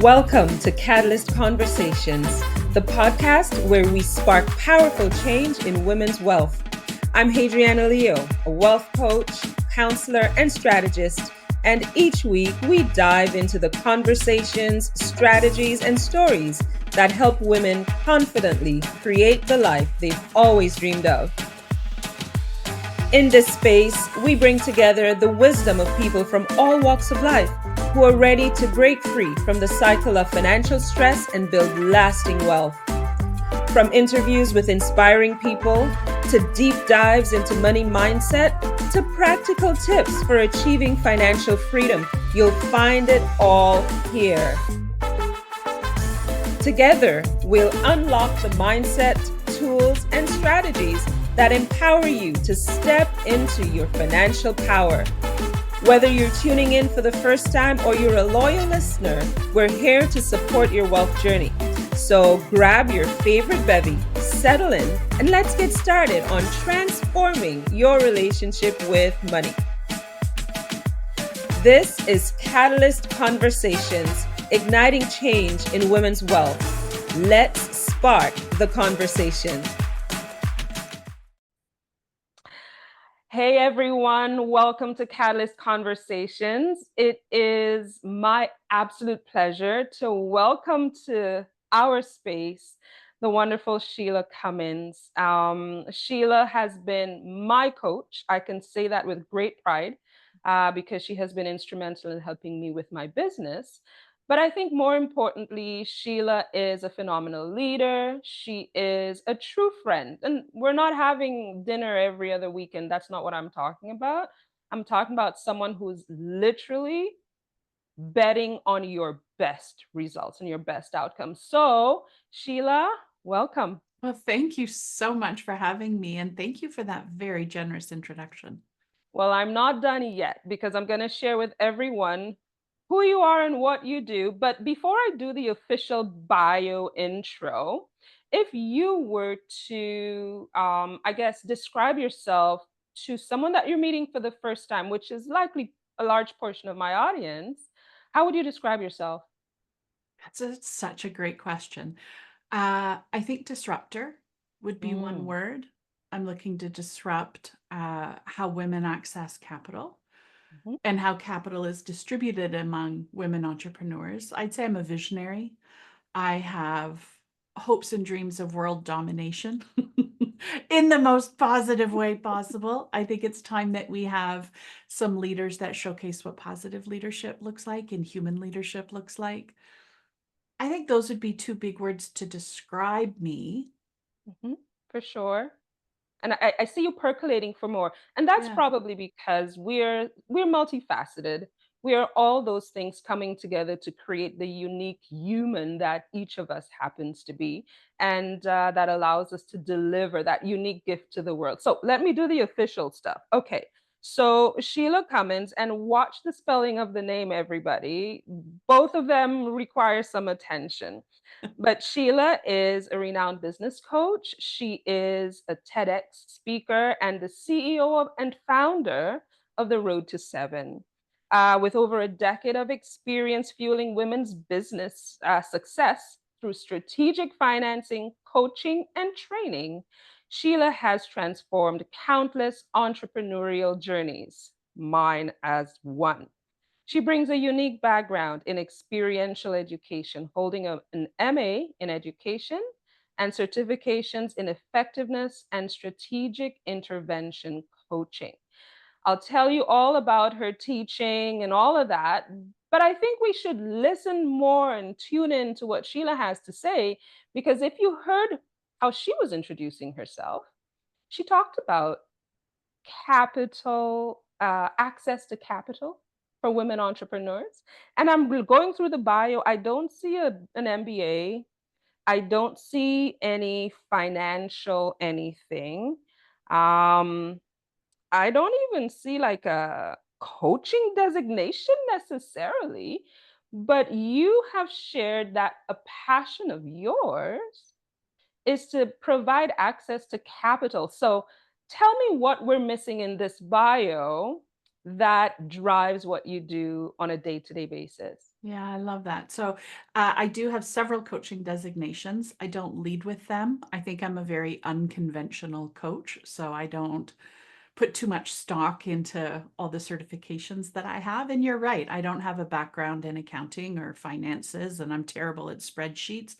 Welcome to Catalyst Conversations, the podcast where we spark powerful change in women's wealth. I'm Hadriana Leo, a wealth coach, counselor, and strategist, and each week we dive into the conversations, strategies, and stories that help women confidently create the life they've always dreamed of. In this space, we bring together the wisdom of people from all walks of life who are ready to break free from the cycle of financial stress and build lasting wealth. From interviews with inspiring people, to deep dives into money mindset, to practical tips for achieving financial freedom, you'll find it all here. Together, we'll unlock the mindset, tools, and strategies that empower you to step into your financial power. Whether you're tuning in for the first time or you're a loyal listener, we're here to support your wealth journey. So grab your favorite bevy, settle in, and let's get started on transforming your relationship with money. This is Catalyst Conversations, igniting change in women's wealth. Let's spark the conversation. Hey everyone, welcome to Catalyst Conversations. It is my absolute pleasure to welcome to our space the wonderful Shelagh Cummins. Shelagh has been my coach. I can say that with great pride because she has been instrumental in helping me with my business. But I think more importantly, Shelagh is a phenomenal leader. She is a true friend. And we're not having dinner every other weekend. That's not what I'm talking about. I'm talking about someone who's literally betting on your best results and your best outcomes. So, Shelagh, welcome. Well, thank you so much for having me, and thank you for that very generous introduction. Well, I'm not done yet because I'm going to share with everyone who you are and what you do. But before I do the official bio intro, if you were to, describe yourself to someone that you're meeting for the first time, which is likely a large portion of my audience, how would you describe yourself? Such a great question. I think disruptor would be one Mm, word. I'm looking to disrupt how women access capital mhm. and how capital is distributed among women entrepreneurs. I'd say I'm a visionary. I have hopes and dreams of world domination in the most positive way possible. I think it's time that we have some leaders that showcase what positive leadership looks like and human leadership looks like. I think those would be two big words to describe me. For sure. And I see you percolating for more. And that's Yeah. probably because we're multifaceted. We are all those things coming together to create the unique human that each of us happens to be. And that allows us to deliver that unique gift to the world. So let me do the official stuff. Okay. So Shelagh Cummins, and watch the spelling of the name, everybody. Both of them require some attention. But Shelagh is a renowned business coach. She is a TEDx speaker and the CEO and founder of The Road to Seven. With over a decade of experience fueling women's business success through strategic financing, coaching, and training, Shelagh has transformed countless entrepreneurial journeys, mine as one. She brings a unique background in experiential education, holding an MA in education and certifications in effectiveness and strategic intervention coaching. I'll tell you all about her teaching and all of that, but I think we should listen more and tune in to what Shelagh has to say, because if you heard how she was introducing herself, she talked about capital, access to capital for women entrepreneurs. And I'm going through the bio. I don't see an MBA. I don't see any financial anything. Um, I don't even see like a coaching designation necessarily, but you have shared that a passion of yours is to provide access to capital. So tell me what we're missing in this bio that drives what you do on a day-to-day basis. Yeah, I love that. So, I do have several coaching designations. I don't lead with them. I think I'm a very unconventional coach, so I don't put too much stock into all the certifications that I have. And you're right, I don't have a background in accounting or finances, and I'm terrible at spreadsheets.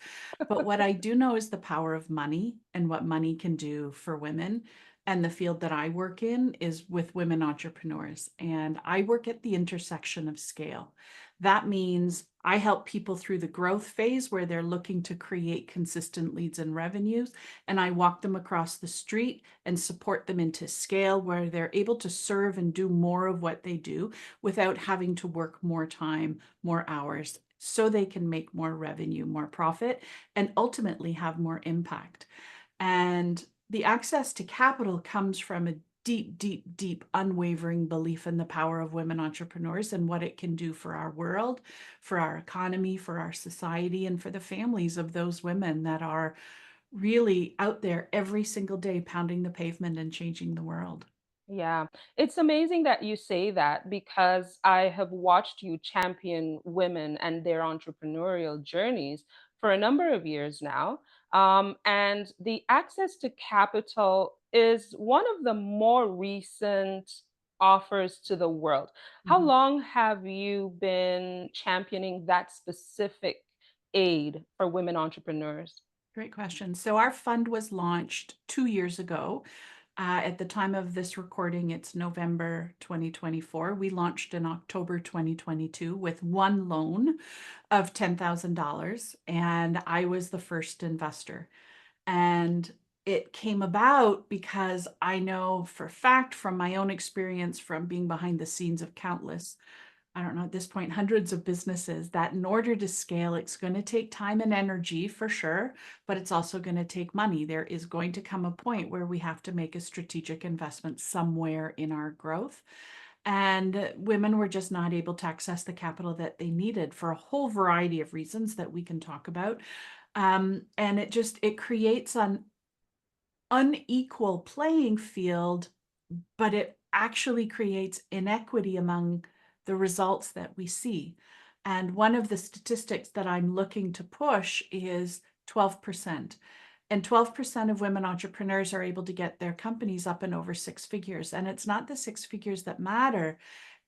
But what I do know is the power of money and what money can do for women. And the field that I work in is with women entrepreneurs. And I work at the intersection of scale. That means I help people through the growth phase where they're looking to create consistent leads and revenues. And I walk them across the street and support them into scale where they're able to serve and do more of what they do without having to work more time, more hours, so they can make more revenue, more profit, and ultimately have more impact. And the access to capital comes from a deep, deep, deep, unwavering belief in the power of women entrepreneurs and what it can do for our world, for our economy, for our society, and for the families of those women that are really out there every single day pounding the pavement and changing the world. Yeah, it's amazing that you say that because I have watched you champion women and their entrepreneurial journeys for a number of years now. And the access to capital is one of the more recent offers to the world. How Mhm. long have you been championing that specific aid for women entrepreneurs? Great question. So our fund was launched 2 years ago. At the time of this recording, it's November 2024. We launched in October 2022 with one loan of $10,000, and I was the first investor. And it came about because I know for a fact from my own experience from being behind the scenes of countless, I don't know, at this point, hundreds of businesses, that in order to scale, it's going to take time and energy for sure, but it's also going to take money. There is going to come a point where we have to make a strategic investment somewhere in our growth. And women were just not able to access the capital that they needed for a whole variety of reasons that we can talk about. And it creates an unequal playing field, but it actually creates inequity among the results that we see. And one of the statistics that I'm looking to push is 12%. And 12% of women entrepreneurs are able to get their companies up and over six figures. And it's not the six figures that matter.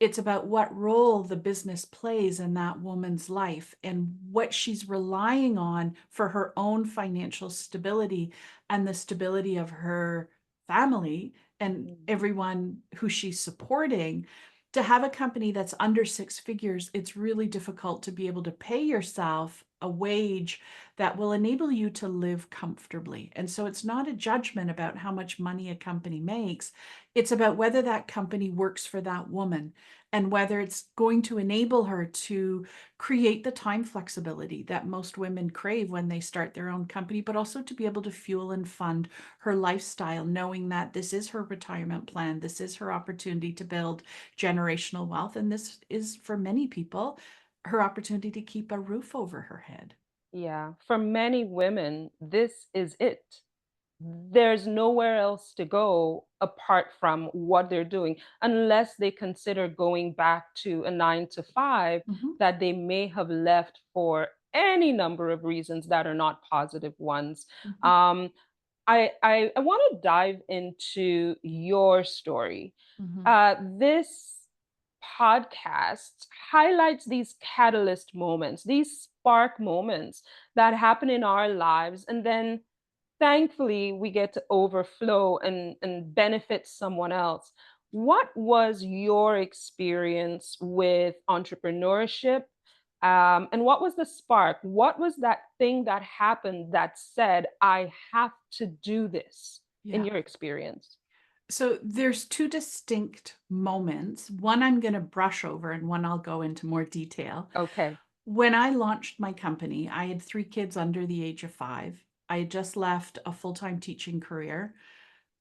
It's about what role the business plays in that woman's life and what she's relying on for her own financial stability and the stability of her family and Mhm. everyone who she's supporting. To have a company that's under six figures, it's really difficult to be able to pay yourself a wage that will enable you to live comfortably. And so it's not a judgment about how much money a company makes. It's about whether that company works for that woman and whether it's going to enable her to create the time flexibility that most women crave when they start their own company, but also to be able to fuel and fund her lifestyle, knowing that this is her retirement plan, this is her opportunity to build generational wealth, and this is for many people her opportunity to keep a roof over her head. Yeah, for many women, this is it. There's nowhere else to go apart from what they're doing, unless they consider going back to a 9 to 5 Mhm, that they may have left for any number of reasons that are not positive ones. mhm, Um, I want to dive into your story. mhm. This podcast highlights these catalyst moments, these spark moments that happen in our lives, and then thankfully we get to overflow and benefit someone else. What was your experience with entrepreneurship? And what was the spark? What was that thing that happened that said, I have to do this in Yeah. your experience? So there's two distinct moments. One I'm going to brush over and one I'll go into more detail. Okay. When I launched my company, I had three kids under the age of 5. I had just left a full-time teaching career.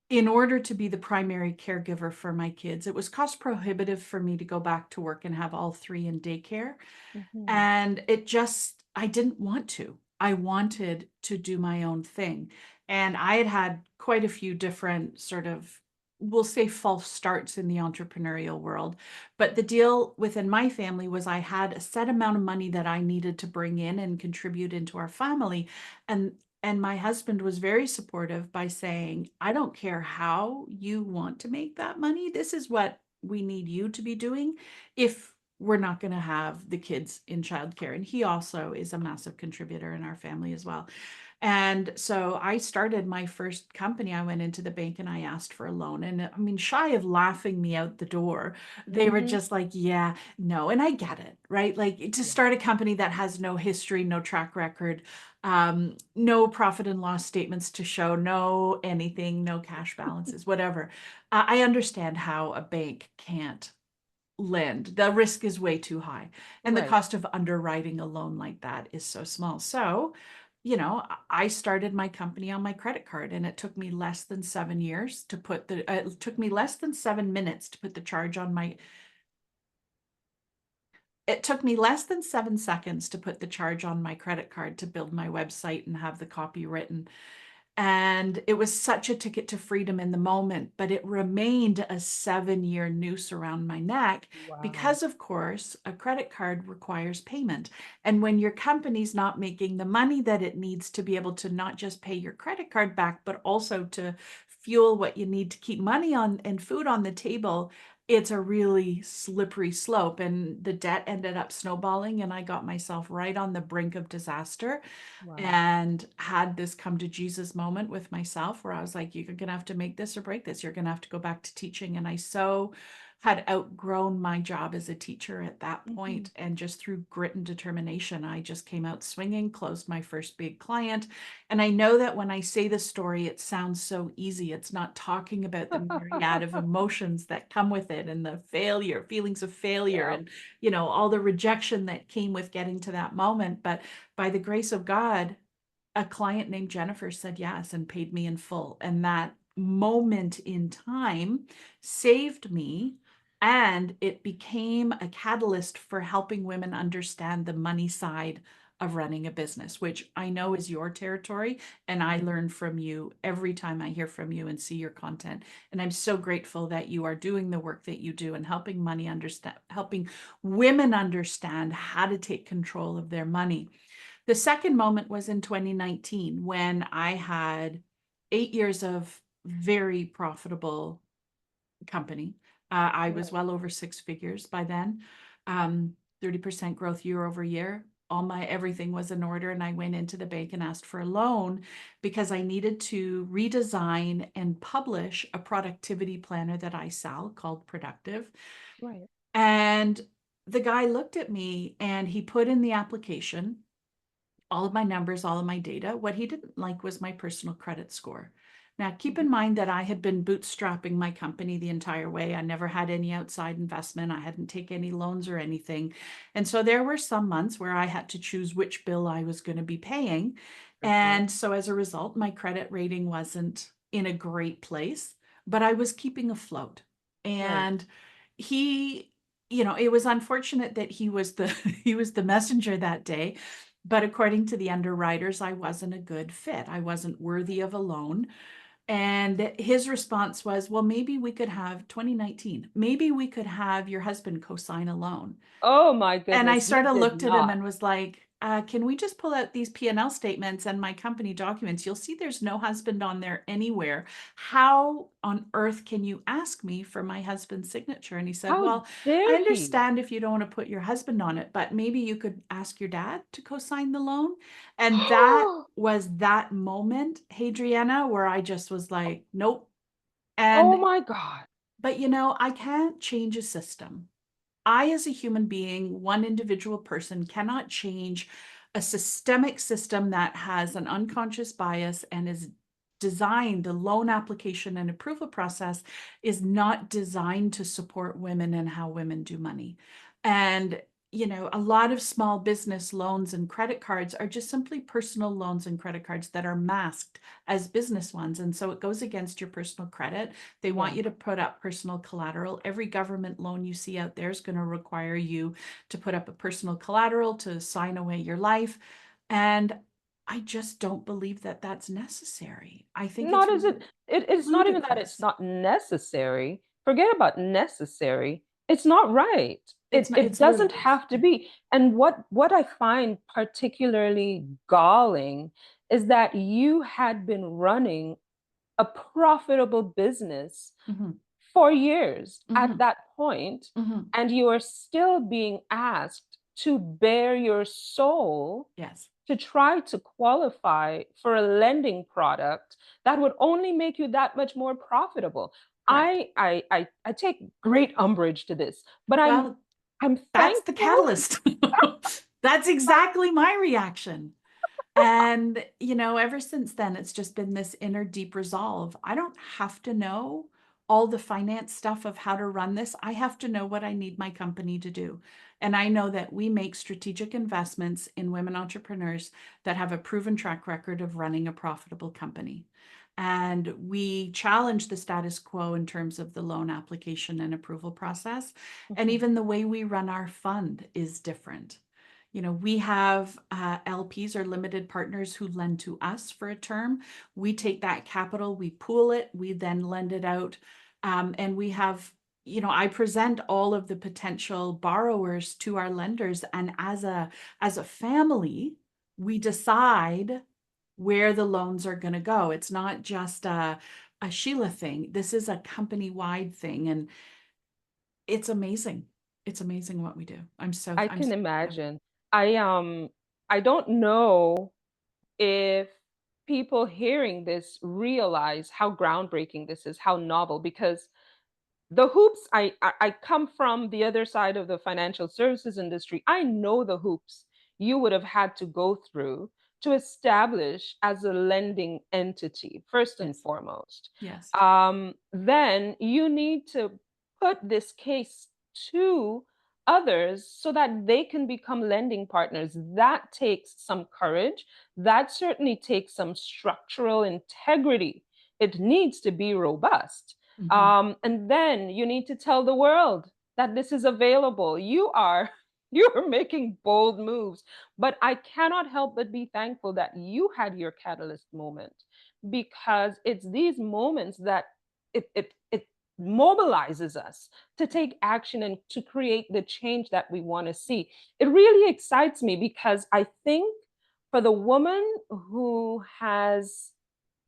In order to be the primary caregiver for my kids, it was cost prohibitive for me to go back to work and have all three in daycare. Mhm. And I didn't want to. I wanted to do my own thing. And I had had quite a few different sort of we'll say false starts in the entrepreneurial world. But the deal within my family was I had a set amount of money that I needed to bring in and contribute into our family. And my husband was very supportive by saying, I don't care how you want to make that money. This is what we need you to be doing if we're not going to have the kids in childcare. And he also is a massive contributor in our family as well. And so I started my first company. I went into the bank and I asked for a loan. And I mean, shy of laughing me out the door, they were Mhm. just like, yeah, no. And I get it, right? Like to Yeah. start a company that has no history, no track record, no profit and loss statements to show, no anything, no cash balances, whatever. I understand how a bank can't lend. The risk is way too high. And the Right. cost of underwriting a loan like that is so small. So, I started my company on my credit card, and it took me less than 7 years to put it took me less than 7 minutes to put the charge on my, it took me less than 7 seconds to put the charge on my credit card to build my website and have the copy written. And it was such a ticket to freedom in the moment, but it remained a 7 year noose around my neck Wow. because, of course, a credit card requires payment. And when your company's not making the money that it needs to be able to not just pay your credit card back, but also to fuel what you need to keep money on and food on the table, it's a really slippery slope. And the debt ended up snowballing, and I got myself right on the brink of disaster Wow. and had this come to Jesus moment with myself where I was like, you're going to have to make this or break this. You're going to have to go back to teaching. And I so had outgrown my job as a teacher at that Mhm. point. And just through grit and determination, I just came out swinging, closed my first big client. And I know that when I say the story, it sounds so easy. It's not talking about the myriad of emotions that come with it and the failure, feelings of failure, Yeah. and, all the rejection that came with getting to that moment. But by the grace of God, a client named Jennifer said yes and paid me in full. And that moment in time saved me. And it became a catalyst for helping women understand the money side of running a business, which I know is your territory. And I learn from you every time I hear from you and see your content. And I'm so grateful that you are doing the work that you do and helping women understand how to take control of their money. The second moment was in 2019 when I had 8 years of very profitable company. I was Right. well over six figures by then, 30% growth year over year. All my everything was in order, and I went into the bank and asked for a loan because I needed to redesign and publish a productivity planner that I sell called Productive. Right. And the guy looked at me and he put in the application all of my numbers, all of my data. What he didn't like was my personal credit score. Now, keep in Mhm. mind that I had been bootstrapping my company the entire way. I never had any outside investment. I hadn't taken any loans or anything. And so there were some months where I had to choose which bill I was going to be paying. For sure. And so as a result, my credit rating wasn't in a great place, but I was keeping afloat. Right. And he, it was unfortunate that he was the he was the messenger that day, but according to the underwriters, I wasn't a good fit. I wasn't worthy of a loan. And his response was, well, maybe we could have 2019, maybe we could have your husband co-sign a loan. Oh my And I goodness, you sort of did looked at him not. and was like, can we just pull out these P&L statements and my company documents? You'll see there's no husband on there anywhere. How on earth can you ask me for my husband's signature? And he said, How well, I dare he? understand if you don't want to put your husband on it, but maybe you could ask your dad to co-sign the loan. And that was that moment, Hadriana, where I just was like, nope. Oh And, my God. but I can't change a system. I, as a human being, one individual person, cannot change a systemic system that has an unconscious bias and is designed, the loan application and approval process is not designed to support women and how women do money. And a lot of small business loans and credit cards are just simply personal loans and credit cards that are masked as business ones. And so it goes against your personal credit. They want Yeah. you to put up personal collateral. Every government loan you see out there is going to require you to put up a personal collateral to sign away your life. And I just don't believe that that's necessary. I think Not it's as it's not even that it's ludicrous. not necessary. Forget about necessary. It's not right. It's not, It it's doesn't ludicrous. have to Yeah. be. And what I find particularly galling is that you had been running a profitable business Hmm. for years at Hmm. that point, Hmm. and you are still being asked to bare your soul Yes. to try to qualify for a lending product that would only make you that much more profitable. Correct. I take great umbrage to this, but Well, I'm that's the thankful. catalyst. That's exactly my reaction. And, ever since then, it's just been this inner deep resolve. I don't have to know all the finance stuff of how to run this. I have to know what I need my company to do. And I know that we make strategic investments in women entrepreneurs that have a proven track record of running a profitable company. And we challenge the status quo in terms of the loan application and approval process. And Mhm, even the way we run our fund is different. We have LPs or limited partners who lend to us for a term. We take that capital, we pool it, we then lend it out. And we have, I present all of the potential borrowers to our lenders. And as a family, we decide where the loans are going to go. It's not just a Sheila thing. This is a company-wide thing. And it's amazing. It's amazing what we do. I I'm can yeah. imagine. I don't know if people hearing this realize how groundbreaking this is, how novel, because the hoops I come from the other side of the financial services industry. I know the hoops you would have had to go through to establish as a lending entity, first and Yes. foremost. Yes. Then you need to put this case to others so that they can become lending partners. That takes some courage. That certainly takes some structural integrity. It needs to be robust. Mhm. And then you need to tell the world that this is available. You're making bold moves, but I cannot help but be thankful that you had your catalyst moment, because it's these moments that it mobilizes us to take action and to create the change that we want to see. It really excites me because I think for the woman who has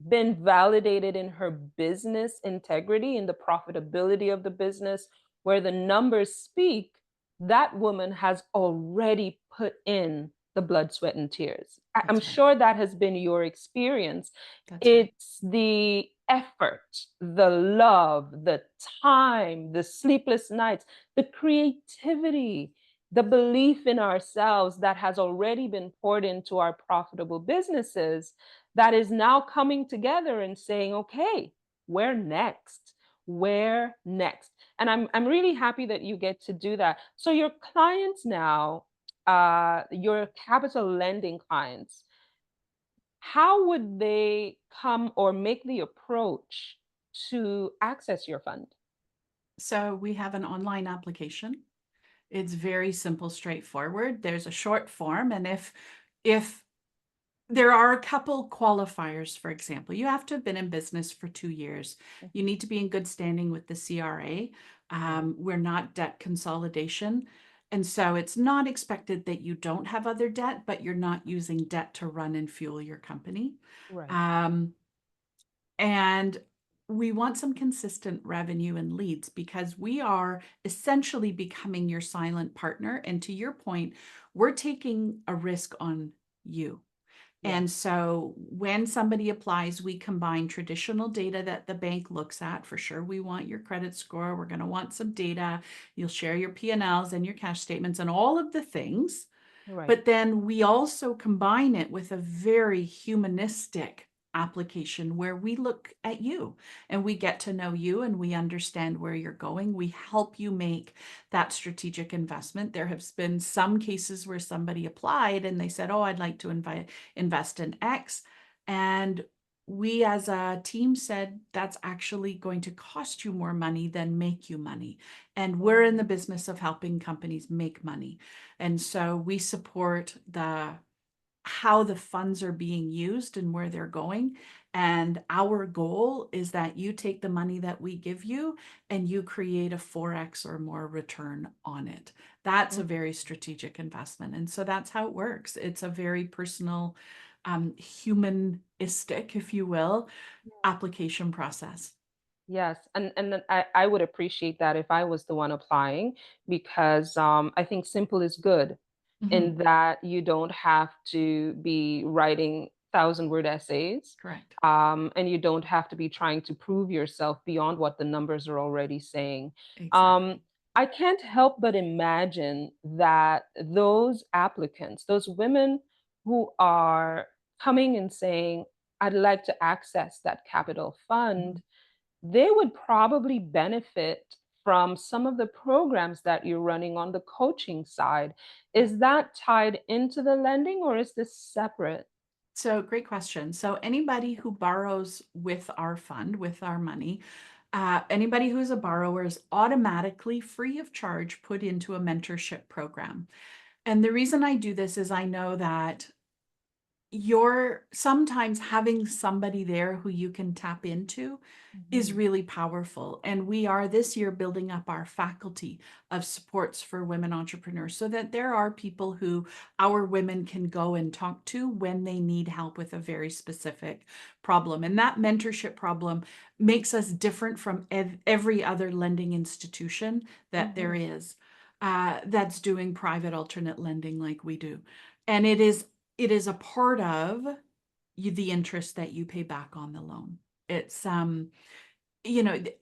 been validated in her business integrity, in the profitability of the business, where the numbers speak, that woman has already put in the blood, sweat, and tears. I'm That's right. sure that has been your experience. That's right. It's the effort, the love, the time, the sleepless nights, the creativity, the belief in ourselves that has already been poured into our profitable businesses that is now coming together and saying, okay, where next? Where next? And I'm really happy that you get to do that. So your clients now, your capital lending clients, how would they come or make the approach to access your fund? So we have an online application. It's very simple, straightforward. There's a short form, and if there are a couple qualifiers, for example, you have to have been in business for 2 years. You Mhm. need to be in good standing with the CRA. Right, We're not debt consolidation. And so it's not expected that you don't have other debt, but you're not using debt to run and fuel your company. right. Um, And we want some consistent revenue and leads because we are essentially becoming your silent partner. And to your point, we're taking a risk on you. Yes, And so when somebody applies, we combine traditional data that the bank looks at. For sure, we want your credit score. We're going to want some data. You'll share your P&Ls and your cash statements and all of the things. right. But then we also combine it with a very humanistic application where we look at you and we get to know you and we understand where you're going. We help you make that strategic investment. There have been some cases where somebody applied and they said, "Oh, I'd like to invest in X." And we as a team said, "That's actually going to cost you more money than make you money." And we're in the business of helping companies make money. And so we support how the funds are being used and where they're going. And our goal is that you take the money that we give you and you create a 4x or more return on it. That's a very strategic investment. And so that's how it works. It's a very personal, humanistic, if you will, application process. Yes, and then I would appreciate that if I was the one applying because I think simple is good in Mhm. that you don't have to be writing thousand-word essays, Correct. and you don't have to be trying to prove yourself beyond what the numbers are already saying. Um, Exactly. I can't help but imagine that those applicants, those women who are coming and saying, "I'd like to access that capital Mhm. fund," they would probably benefit from some of the programs that you're running on the coaching side. Yeah. Is that tied into the lending or is this separate? So great question. So anybody who borrows with our fund, with our money, anybody who's a borrower is automatically free of charge put into a mentorship program. And the reason I do this is I know that you're sometimes having somebody there who you can tap into is Mhm, really powerful. And we are this year building up our faculty of supports for women entrepreneurs so that there are people who our women can go and talk to when they need help with a very specific problem. And that mentorship problem makes us different from every other lending institution that there mhm. is that's doing private alternate lending like we do. And it is a part of the interest that you pay back on the loan. It's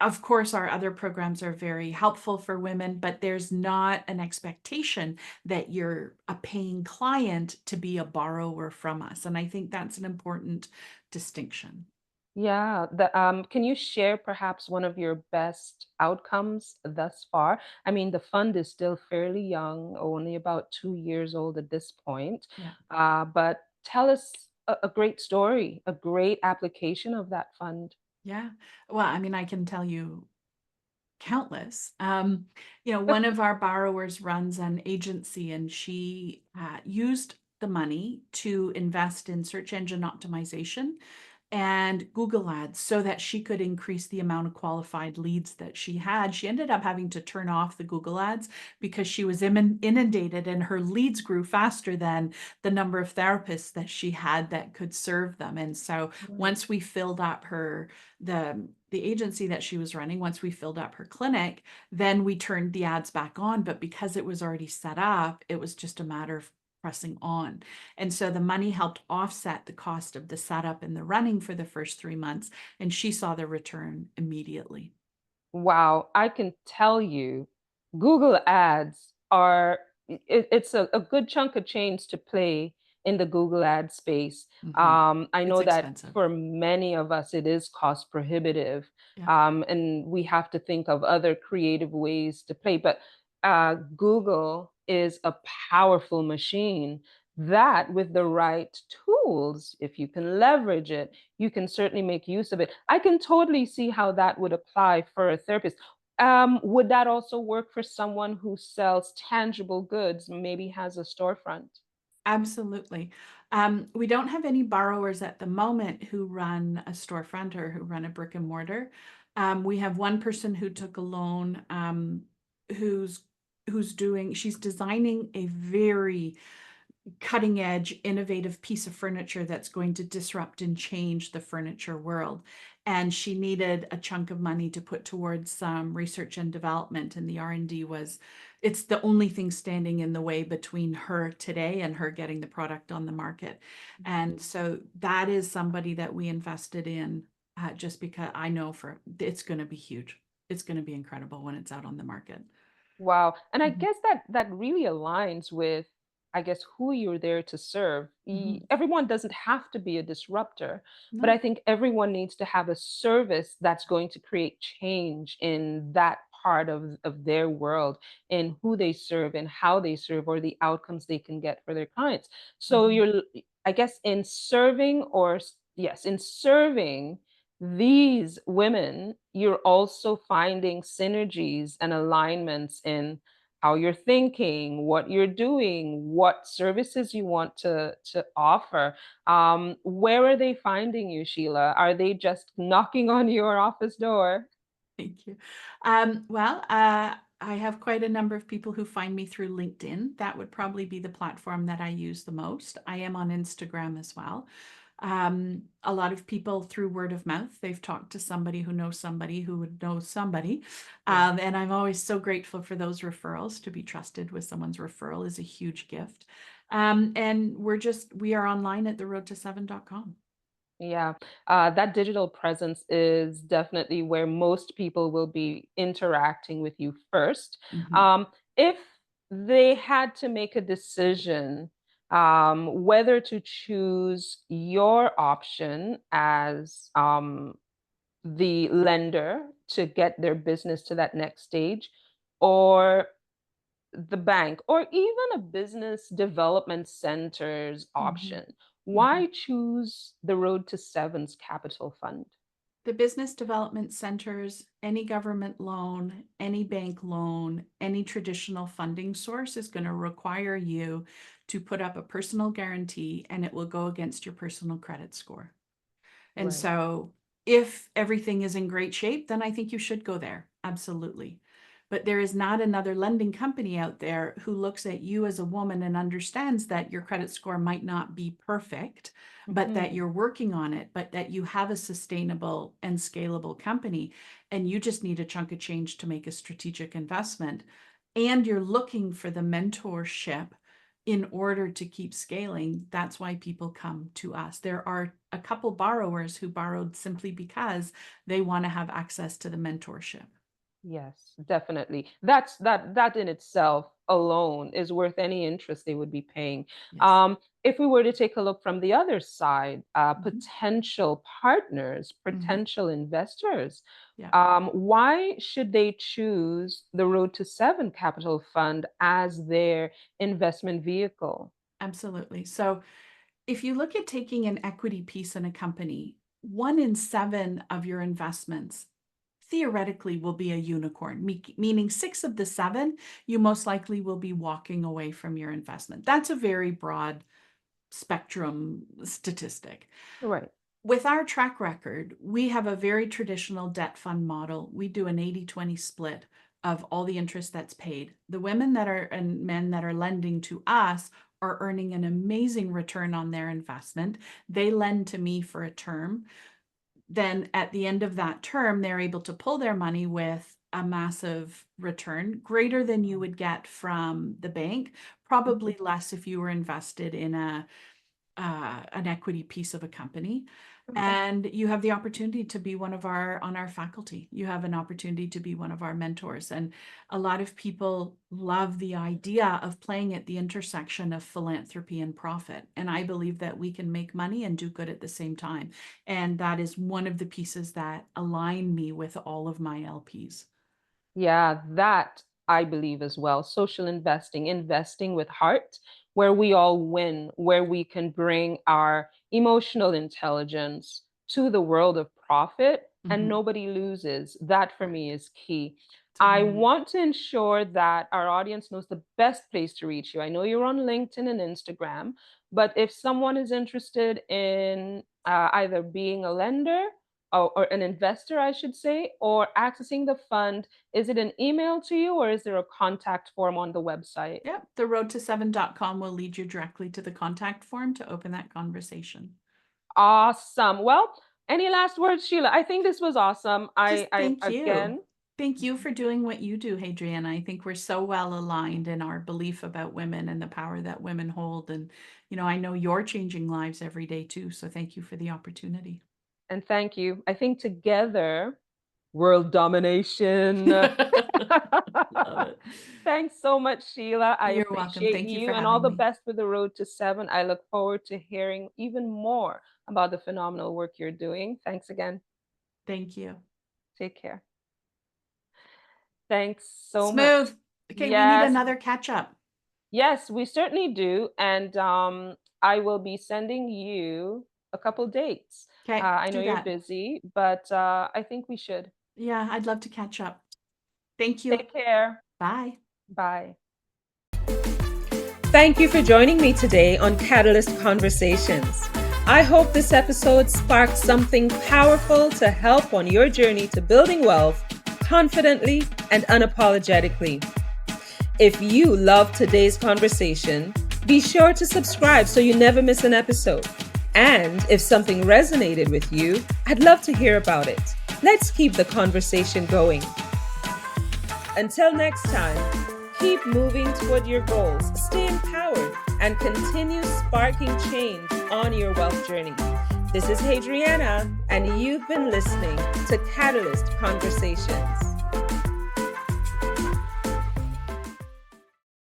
of course our other programs are very helpful for women, but there's not an expectation that you're a paying client to be a borrower from us. And I think that's an important distinction. Yeah, can you share perhaps one of your best outcomes thus far? I mean, the fund is still fairly young, only about 2 years old at this point. Yeah. But tell us a great story, a great application of that fund. Yeah. Well, I mean, I can tell you countless. One of our borrowers runs an agency and she used the money to invest in search engine optimization and Google Ads so that she could increase the amount of qualified leads that she had. She ended up having to turn off the Google Ads because she was inundated and her leads grew faster than the number of therapists that she had that could serve them. And so Right. once we filled up the agency that she was running, once we filled up her clinic, then we turned the ads back on. But because it was already set up, it was just a matter of pressing on. And so the money helped offset the cost of the setup and the running for the first 3 months. And she saw the return immediately. Wow, I can tell you, Google Ads are it's a good chunk of change to play in the Google ad space. Mhm. I It's know that expensive. for many of us, it is cost prohibitive, Yeah. and we have to think of other creative ways to play. But Google is a powerful machine that, with the right tools, if you can leverage it, you can certainly make use of it. I can totally see how that would apply for a therapist. Would that also work for someone who sells tangible goods, maybe has a storefront? Absolutely. We don't have any borrowers at the moment who run a storefront or who run a brick and mortar. We have one person who took a loan, who's she's designing a very cutting edge, innovative piece of furniture that's going to disrupt and change the furniture world. And she needed a chunk of money to put towards some research and development. And the R&D it's the only thing standing in the way between her today and her getting the product on the market. And so that is somebody that we invested in just because I know it's going to be huge. It's going to be incredible when it's out on the market. Wow. And I Mhm. guess that really aligns with, I guess, who you're there to serve. Mhm. Everyone doesn't have to be a disruptor, but I No. think everyone needs to have a service that's going to create change in that part of their world, in who they serve and how they serve, or the outcomes they can get for their clients. So Mhm. I guess, in serving, yes, in serving these women, you're also finding synergies and alignments in how you're thinking, what you're doing, what services you want to offer. Where are they finding you, Sheila? Are they just knocking on your office door? Thank you. Well, I have quite a number of people who find me through LinkedIn. That would probably be the platform that I use the most. I am on Instagram as well. A lot of people through word of mouth, they've talked to somebody who knows somebody who would know somebody. Yeah. And I'm always so grateful for those referrals. To be trusted with someone's referral is a huge gift. And we are online at theroadto7.com. Yeah, that digital presence is definitely where most people will be interacting with you first. Mhm. If they had to make a decision whether to choose your option as the lender to get their business to that next stage, or the bank, or even a business development center's Mhm. option, Mhm. why choose the Road to Sevens Capital Fund? The business development centers, any government loan, any bank loan, any traditional funding source is going to require you to put up a personal guarantee and it will go against your personal credit score. And Right. so if everything is in great shape, then I think you should go there. Absolutely. But there is not another lending company out there who looks at you as a woman and understands that your credit score might not be perfect, but that Mhm. you're working on it, but that you have a sustainable and scalable company, and you just need a chunk of change to make a strategic investment. And you're looking for the mentorship in order to keep scaling. That's why people come to us. There are a couple borrowers who borrowed simply because they want to have access to the mentorship. Yes, definitely. That in itself alone is worth any interest they would be paying. Yes. If we were to take a look from the other side, Mhm. potential partners, Mhm. potential investors, Yeah, why should they choose the Road to Seven Capital Fund as their investment vehicle? absolutely. So if you look at taking an equity piece in a company, 1 in 7 of your investments theoretically will be a unicorn, meaning 6 of the 7, you most likely will be walking away from your investment. That's a very broad spectrum statistic. Right. With our track record, we have a very traditional debt fund model. We do an 80-20 split of all the interest that's paid. The women that are and men that are lending to us are earning an amazing return on their investment. They lend to me for a term. Then at the end of that term, they're able to pull their money with a massive return, greater than you would get from the bank, Mhm. probably less if you were invested in an equity piece of a company. Okay. And you have the opportunity to be one of our on our faculty. You have an opportunity to be one of our mentors. And a lot of people love the idea of playing at the intersection of philanthropy and profit. And I believe that we can make money and do good at the same time. And that is one of the pieces that align me with all of my LPs. Yeah, that I believe as well. Social investing, investing with heart, where we all win, where we can bring our emotional intelligence to the world of profit and Mhm. nobody loses. That for me Correct. is key. I Totally. want to ensure that our audience knows the best place to reach you. I know you're on LinkedIn and Instagram, but if someone is interested in either being a lender or an investor, I should say, or accessing the fund, is it an email to you or is there a contact form on the website? Yep. Theroadto7.com will lead you directly to the contact form to open that conversation. Awesome. Well, any last words, Sheila? I think this was awesome. Just I thank you. again, Thank you for doing what you do, Hadrian. I think we're so well aligned in our belief about women and the power that women hold. And, I know you're changing lives every day too. So thank you for the opportunity. and thank you. I think together, world domination. Love it. Thanks so much, Sheila. I You're welcome. appreciate Thank you for you and all having the me. best with the Road to Seven. I look forward to hearing even more about the phenomenal work you're doing. Thanks again. Thank you. Take care. Thanks so much. Smooth. Okay, we need Yes, another catch up. yes, we certainly do. And I will be sending you a couple dates. Okay, I know do you're that. busy, but I think we should. Yeah, I'd love to catch up. Thank you. Take care. Bye. Bye. Thank you for joining me today on Catalyst Conversations. I hope this episode sparked something powerful to help on your journey to building wealth confidently and unapologetically. If you loved today's conversation, be sure to subscribe so you never miss an episode. And if something resonated with you, I'd love to hear about it. Let's keep the conversation going. Until next time, keep moving toward your goals, stay empowered, and continue sparking change on your wealth journey. This is Hadriana, and you've been listening to Catalyst Conversations.